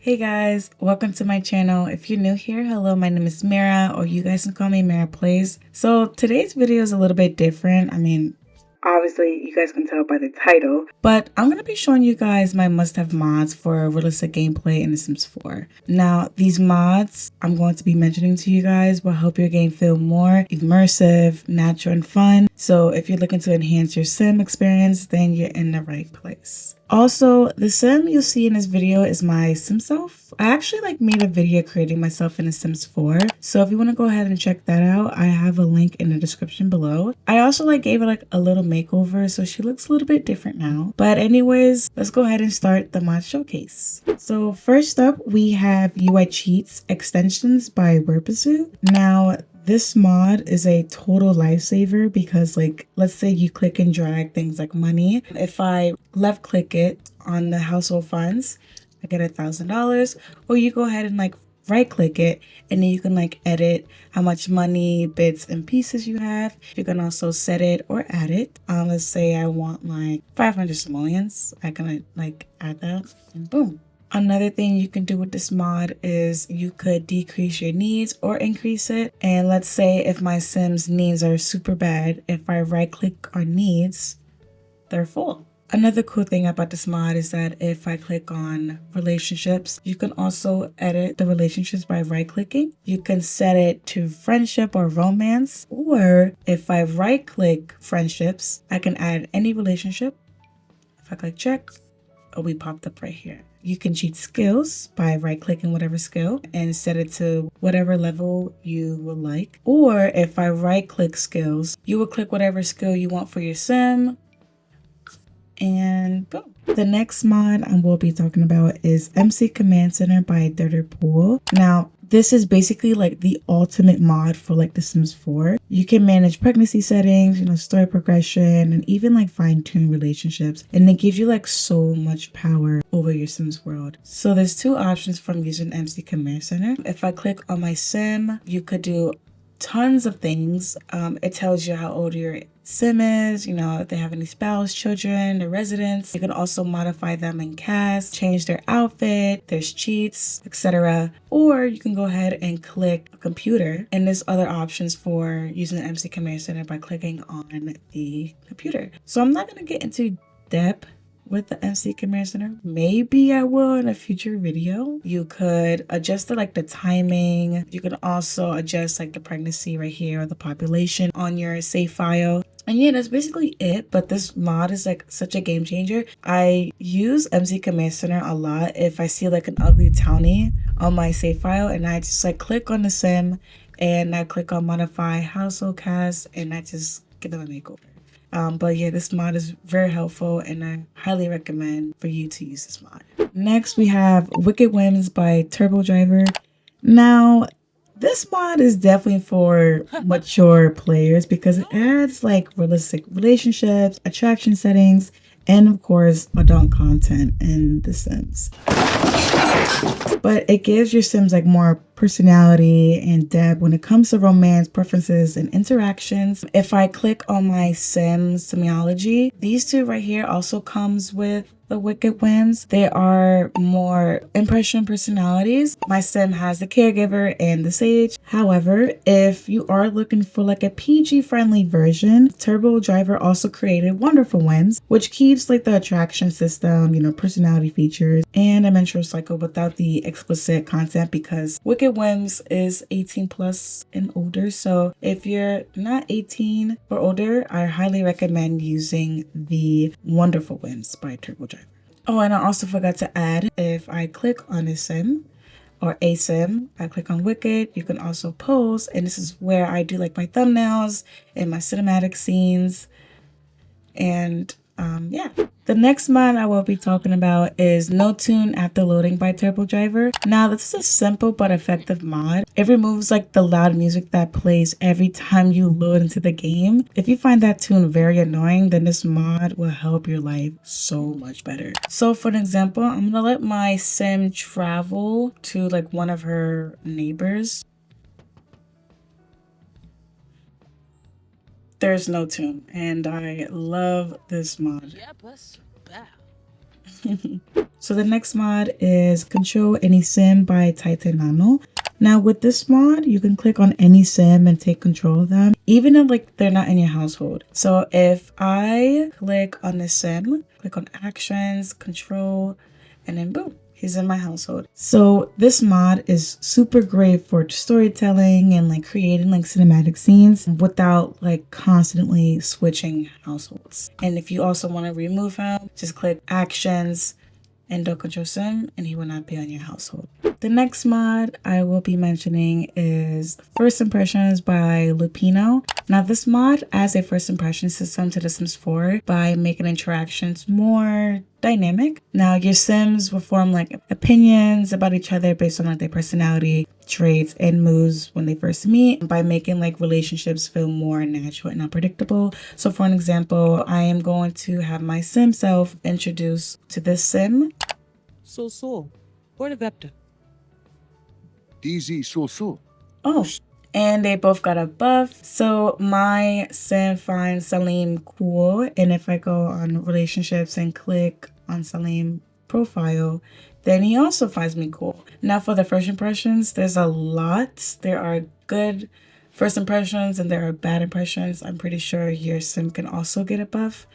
Hey guys, welcome to my channel. If you're new here, hello, my name is Mira, or you guys can call me Mira Plays. So today's video is a little bit different. Obviously you guys can tell by the title, but I'm going to be showing you guys my must-have mods for realistic gameplay in The Sims 4. Now, these mods I'm going to be mentioning to you guys will help your game feel more immersive, natural, and fun. So if you're looking to enhance your sim experience, then you're in the right place. Also, the sim you'll see in this video is my SIMSELF. I actually made a video creating myself in The Sims 4. So if you want to go ahead and check that out, I have a link in the description below. I also gave her a little makeover, so she looks a little bit different now. But anyways, let's go ahead and start the mod showcase. So first up, we have UI Cheats Extensions by Werpazu. Now, this mod is a total lifesaver because let's say you click and drag things like money. If I left click it on the household funds, I get $1,000, or you go ahead and right click it and then you can edit how much money, bits and pieces you have. You can also set it or add it. Let's say I want 500 simoleons. I can add that and boom. Another thing you can do with this mod is you could decrease your needs or increase it. And let's say if my Sims needs are super bad, if I right click on needs, they're full. Another cool thing about this mod is that if I click on relationships, you can also edit the relationships by right clicking. You can set it to friendship or romance, or if I right click friendships, I can add any relationship. If I click check, it'll be popped up right here. You can cheat skills by right clicking whatever skill and set it to whatever level you would like. Or if I right click skills, you will click whatever skill you want for your sim and boom. The next mod I will be talking about is MC Command Center by Dirterpool. Now, this is basically the ultimate mod for The Sims 4. You can manage pregnancy settings, story progression, and even fine-tune relationships. And it gives you so much power over your Sims world. So there's two options from using MC Command Center. If I click on my sim, you could do tons of things. It tells you how old your sim is, if they have any spouse, children, their residents. You can also modify them in cast, change their outfit, there's cheats, etc. Or you can go ahead and click a computer, and there's other options for using the MC Command Center by clicking on the computer. So I'm not going to get into depth with the MC Command Center. Maybe I will in a future video. You could adjust the timing. You can also adjust the pregnancy right here or the population on your save file. And yeah, that's basically it. But this mod is such a game changer. I use MC Command Center a lot if I see an ugly townie on my save file, and I just click on the sim and I click on modify household cast and I just give them a makeover. But yeah, this mod is very helpful and I highly recommend for you to use this mod. Next, we have Wicked Whims by Turbo Driver. Now, this mod is definitely for mature players because it adds realistic relationships, attraction settings, and of course, adult content in The Sims. But it gives your Sims more personality and depth when it comes to romance, preferences, and interactions. If I click on my Sim Simiology, these two right here also comes with the Wicked Whims. They are more impression personalities. My sim has the caregiver and the sage. However, if you are looking for a PG friendly version, Turbo Driver also created Wonderful Whims, which keeps the attraction system, personality features, and a menstrual cycle without the explicit content because Wicked Whims is 18 plus and older. So if you're not 18 or older, I highly recommend using the Wonderful Whims by Turbo Driver. Oh, and I also forgot to add, if I click on a sim or a sim, I click on Wicked, you can also pose, and this is where I do my thumbnails and my cinematic scenes. And yeah. The next mod I will be talking about is No Tune After Loading by Turbo Driver. Now, this is a simple but effective mod. It removes the loud music that plays every time you load into the game. If you find that tune very annoying, then this mod will help your life so much better. So for an example, I'm gonna let my sim travel to one of her neighbors. There's no tune, and I love this mod. So the next mod is Control Any Sim by Titanano. Now with this mod, you can click on any sim and take control of them, even if like they're not in your household. So if I click on the sim, click on actions, control, and then boom, he's in my household. So this mod is super great for storytelling and like creating like cinematic scenes without like constantly switching households. And if you also want to remove him, just click actions and don't control sim and he will not be on your household. The next mod I will be mentioning is First Impressions by Lupino. Now this mod adds a first impression system to The Sims 4 by making interactions more dynamic. Now your Sims will form like opinions about each other based on like their personality, traits, and moods when they first meet by making like relationships feel more natural and unpredictable. So for an example, I am going to have my SIMSELF introduced to this Sim. So, what vector? DZ so. Oh, and they both got a buff. So my Sim finds Salim cool. And if I go on relationships and click on Salim profile, then he also finds me cool. Now for the first impressions, there's a lot. There are good first impressions and there are bad impressions. I'm pretty sure your Sim can also get a buff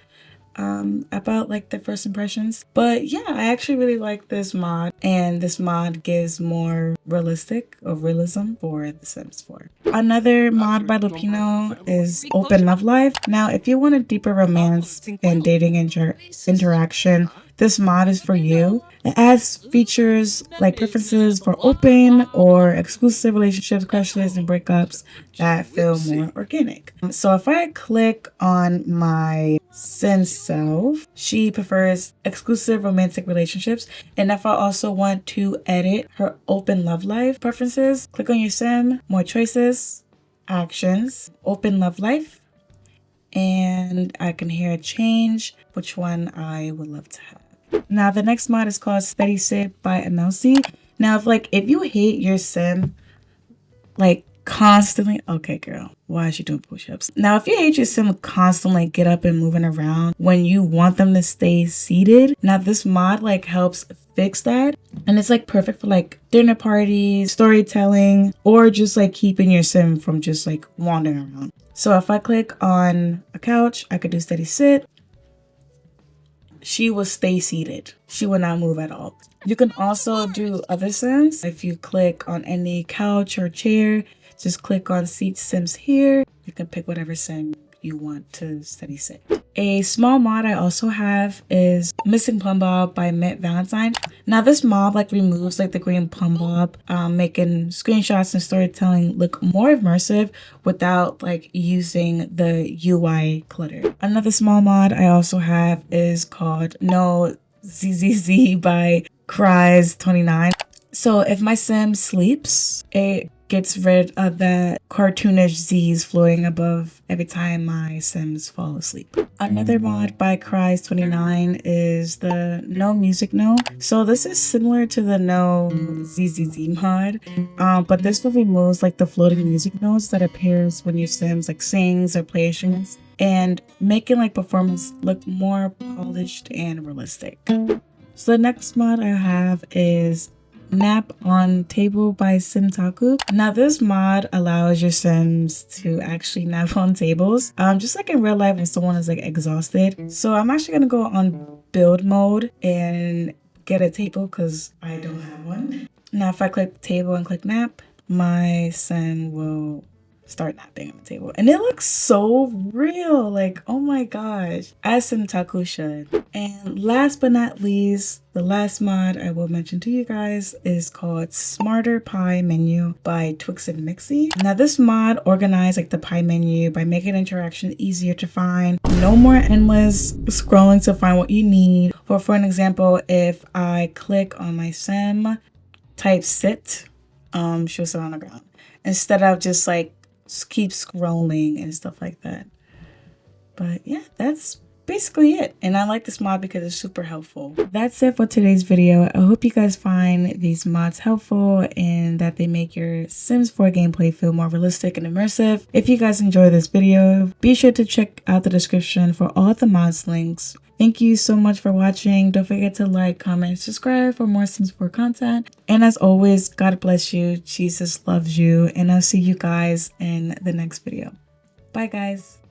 about like the first impressions. But yeah, I actually really like this mod, and this mod gives more realism for The Sims 4. Another mod by Lupino is Open Love Life. Now if you want a deeper romance and dating interaction, this mod is for you. It adds features like preferences for open or exclusive relationships, crushes, and breakups that feel more organic. So if I click on my SIMSELF, she prefers exclusive romantic relationships. And if I also want to edit her open love life preferences, click on your Sim, more choices, actions, open love life, and I can here change which one I would love to have. Now the next mod is called Steady Sit by MLC. Now if you hate your Sim like constantly, okay girl, why is she doing push-ups? Now if you hate your Sim constantly get up and moving around when you want them to stay seated, now this mod like helps fix that, and it's like perfect for like dinner parties, storytelling, or just like keeping your Sim from just like wandering around. So if I click on a couch, I could do steady sit. She will stay seated. She will not move at all. You can also do other Sims. If you click on any couch or chair, just click on seat Sims here. You can pick whatever Sim you want to steady sit. A small mod I also have is Missing Plum Bob by Mint Valentine. Now this mod like removes like the green plum bob, making screenshots and storytelling look more immersive without like using the UI clutter. Another small mod I also have is called No ZZZ by Cries29. So if my Sim sleeps, it gets rid of that cartoonish Z's floating above every time my Sims fall asleep. Another mod by Cries29 is the No Music No. So this is similar to the No ZZZ mod, but this one removes like the floating music notes that appears when your Sims like sings or play instruments, and making like performance look more polished and realistic. So the next mod I have is Nap on Table by Simtaku. Now this mod allows your Sims to actually nap on tables, just like in real life when someone is like exhausted. So I'm actually gonna go on build mode and get a table because I don't have one. Now if I click table and click nap, my Sim will start napping on the table, and it looks so real, like oh my gosh, as Simtaku should. And last but not least, the last mod I will mention to you guys is called Smarter Pie Menu by Twix and Mixie. Now this mod organized like the pie menu by making interaction easier to find. No more endless scrolling to find what you need. For an example, if I click on my Sim, type sit, she'll sit on the ground instead of just like keep scrolling and stuff like that. But yeah, that's basically it. And I like this mod because it's super helpful. That's it for today's video. I hope you guys find these mods helpful and that they make your Sims 4 gameplay feel more realistic and immersive. If you guys enjoyed this video, be sure to check out the description for all the mods links. Thank you so much for watching. Don't forget to like, comment, subscribe for more Sims 4 content. And as always, God bless you. Jesus loves you. And I'll see you guys in the next video. Bye guys.